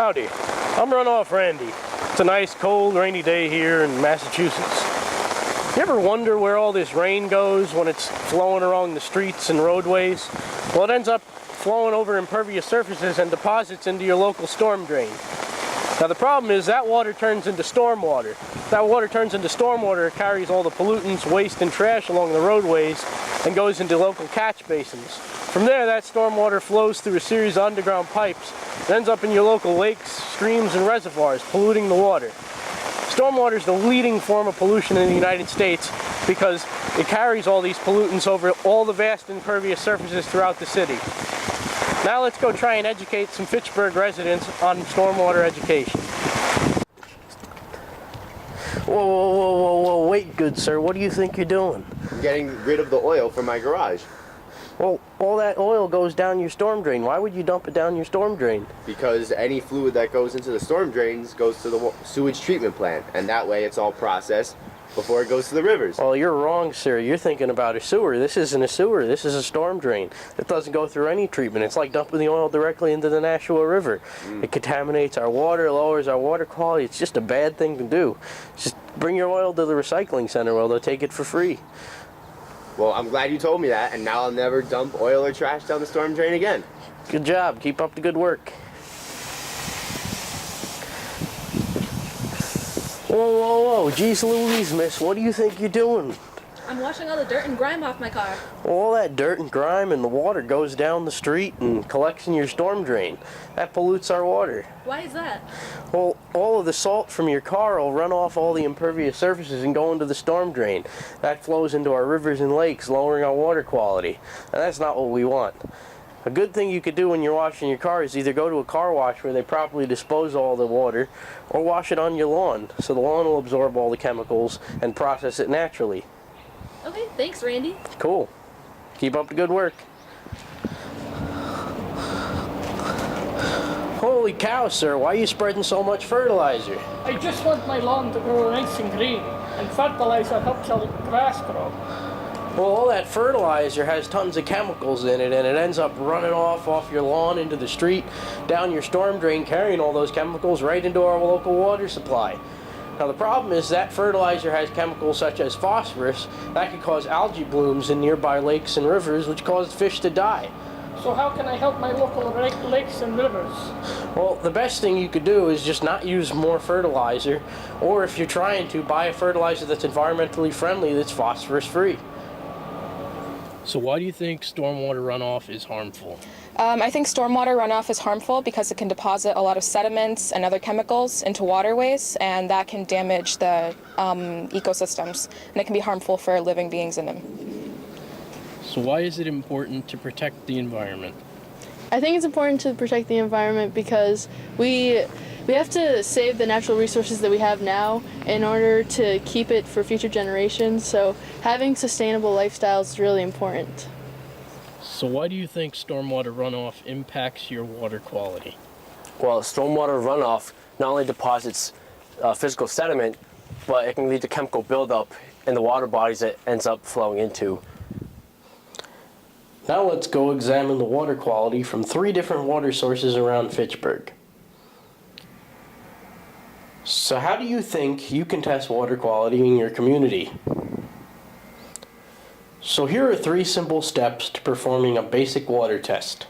Howdy, I'm Runoff Randy. It's a nice, cold, rainy day here in Massachusetts. You ever wonder where all this rain goes when it's flowing along the streets and roadways? Well, it ends up flowing over impervious surfaces and deposits into your local storm drain. Now the problem is that water turns into stormwater. That water turns into stormwater, it carries all the pollutants, waste, and trash along the roadways and goes into local catch basins. From there, that stormwater flows through a series of underground pipes and ends up in your local lakes, streams, and reservoirs, polluting the water. Stormwater is the leading form of pollution in the United States because it carries all these pollutants over all the vast impervious surfaces throughout the city. Now let's go try and educate some Fitchburg residents on stormwater education. Whoa, whoa, whoa, whoa, whoa, wait, good sir, what do you think you're doing? I'm getting rid of the oil from my garage. Well, all that oil goes down your storm drain. Why would you dump it down your storm drain? Because any fluid that goes into the storm drains goes to the sewage treatment plant, and that way it's all processed before it goes to the rivers. Well, you're wrong, sir. You're thinking about a sewer. This isn't a sewer. This is a storm drain. It doesn't go through any treatment. It's like dumping the oil directly into the Nashua River. It contaminates our water, lowers our water quality. It's just a bad thing to do. Just bring your oil to the recycling center where they'll take it for free. Well, I'm glad you told me that, and now I'll never dump oil or trash down the storm drain again. Good job. Keep up the good work. Whoa, whoa, whoa. Geez Louise, miss, what do you think you're doing? I'm washing all the dirt and grime off my car. All that dirt and grime and the water goes down the street and collects in your storm drain. That pollutes our water. Why is that? Well, all of the salt from your car will run off all the impervious surfaces and go into the storm drain. That flows into our rivers and lakes, lowering our water quality. And that's not what we want. A good thing you could do when you're washing your car is either go to a car wash where they properly dispose all the water, or wash it on your lawn, so the lawn will absorb all the chemicals and process it naturally. Okay, thanks, Randy. Cool. Keep up the good work. Holy cow, sir, why are you spreading so much fertilizer? I just want my lawn to grow nice and green, and fertilizer helps the grass grow. Well, all that fertilizer has tons of chemicals in it, and it ends up running off your lawn into the street, down your storm drain, carrying all those chemicals right into our local water supply. Now the problem is that fertilizer has chemicals such as phosphorus that can cause algae blooms in nearby lakes and rivers, which cause fish to die. So how can I help my local lakes and rivers? Well, the best thing you could do is just not use more fertilizer, or if you're trying to, buy a fertilizer that's environmentally friendly that's phosphorus free. So why do you think stormwater runoff is harmful? I think stormwater runoff is harmful because it can deposit a lot of sediments and other chemicals into waterways, and that can damage the ecosystems, and it can be harmful for living beings in them. So why is it important to protect the environment? I think it's important to protect the environment because we have to save the natural resources that we have now in order to keep it for future generations, so having sustainable lifestyles is really important. So why do you think stormwater runoff impacts your water quality? Well, stormwater runoff not only deposits physical sediment, but it can lead to chemical buildup in the water bodies it ends up flowing into. Now let's go examine the water quality from 3 different water sources around Fitchburg. So how do you think you can test water quality in your community? So here are 3 simple steps to performing a basic water test.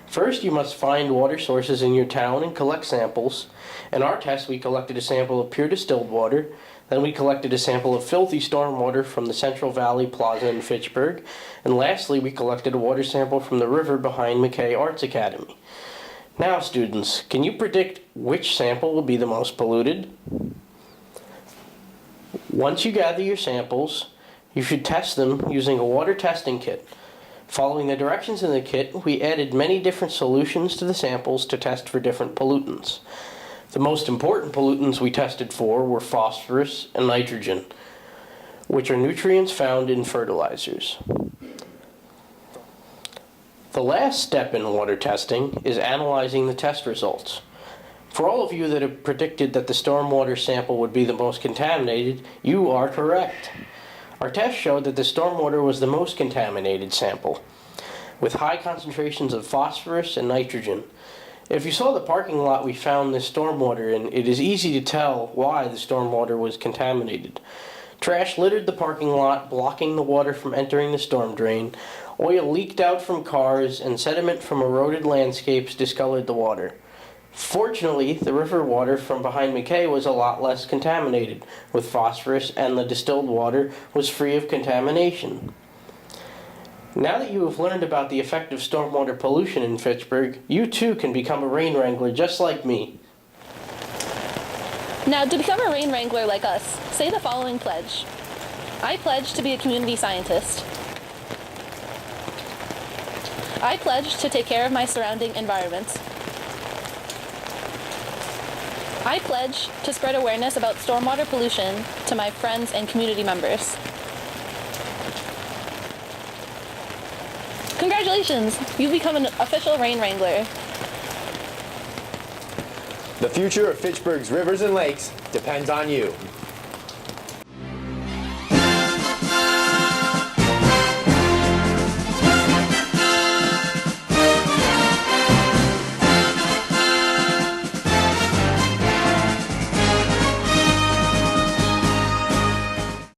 First, you must find water sources in your town and collect samples. In our test, we collected a sample of pure distilled water. Then we collected a sample of filthy stormwater from the Central Valley Plaza in Fitchburg. And lastly, we collected a water sample from the river behind McKay Arts Academy. Now, students, can you predict which sample will be the most polluted? Once you gather your samples, you should test them using a water testing kit. Following the directions in the kit, we added many different solutions to the samples to test for different pollutants. The most important pollutants we tested for were phosphorus and nitrogen, which are nutrients found in fertilizers. The last step in water testing is analyzing the test results. For all of you that have predicted that the stormwater sample would be the most contaminated, you are correct. Our test showed that the stormwater was the most contaminated sample, with high concentrations of phosphorus and nitrogen. If you saw the parking lot we found this stormwater in, it is easy to tell why the stormwater was contaminated. Trash littered the parking lot, blocking the water from entering the storm drain. Oil leaked out from cars, and sediment from eroded landscapes discolored the water. Fortunately, the river water from behind McKay was a lot less contaminated with phosphorus, and the distilled water was free of contamination. Now that you have learned about the effect of stormwater pollution in Fitchburg, you too can become a rain wrangler just like me. Now, to become a rain wrangler like us, say the following pledge. I pledge to be a community scientist. I pledge to take care of my surrounding environment. I pledge to spread awareness about stormwater pollution to my friends and community members. Congratulations! You've become an official rain wrangler. The future of Fitchburg's rivers and lakes depends on you.